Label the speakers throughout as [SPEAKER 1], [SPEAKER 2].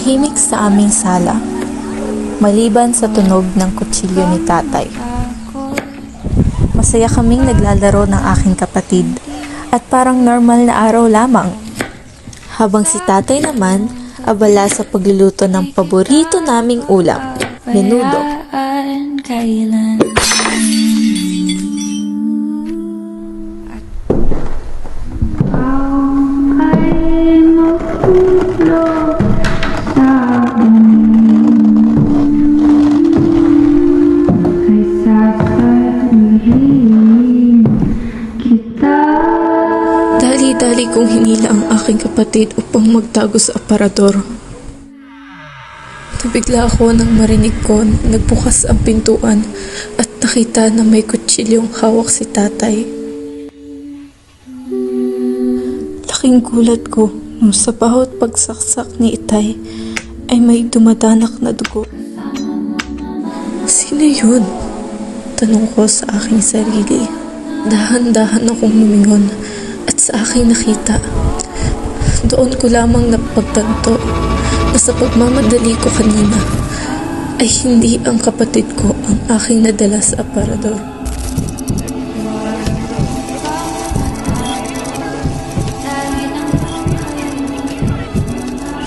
[SPEAKER 1] Tahimik sa aming sala, maliban sa tunog ng kutsilyo ni tatay. Masaya kaming naglalaro ng aking kapatid at parang normal na araw lamang. Habang si tatay naman, abala sa pagluluto ng paborito naming ulam, menudo. Dali-dali kong hinila ang aking kapatid upang magtago sa aparador. Nabigla ako nang marinig ko nagbukas ang pintuan at nakita na may kutsilyong hawak si tatay. Laking gulat ko nung sa bawat pagsaksak ni itay ay may dumadanak na dugo. Sino yun? Tanong ko sa aking sarili. Dahan-dahan akong lumingon at sa aking nakita, doon ko lamang napagtanto na sa pagmamadali ko kanina ay hindi ang kapatid ko ang aking nadala sa aparador.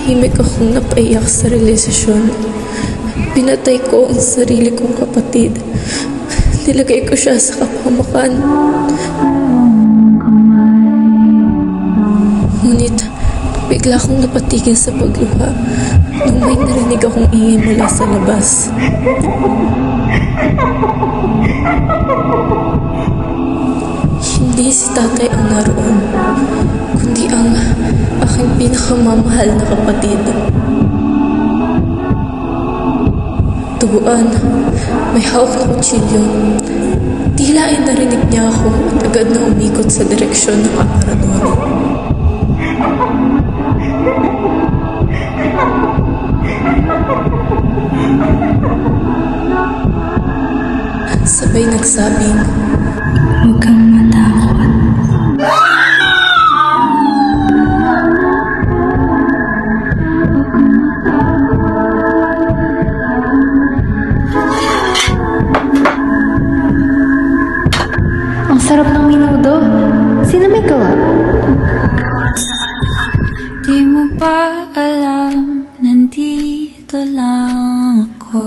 [SPEAKER 1] Himik akong napaiyak sa realisasyon. Pinatay ko ang sarili kong kapatid. Nilagay ko siya sa kapahamakan. Ngunit, bigla akong napatigil sa pagluha nung may narinig akong ingay mula sa labas. Hindi si tatay ang naroon, kundi ang aking pinakamamahal na kapatid. Tuguan, may hawak na kutsilyo. Tila ay narinig niya ako at agad na umikot sa direksyon ng aparador. Sabay nagsabing, "Huwag kang matakot."
[SPEAKER 2] Ang sarap ng menudo. Sino may gawa?
[SPEAKER 3] Di mo ba alam, nandito lang ako.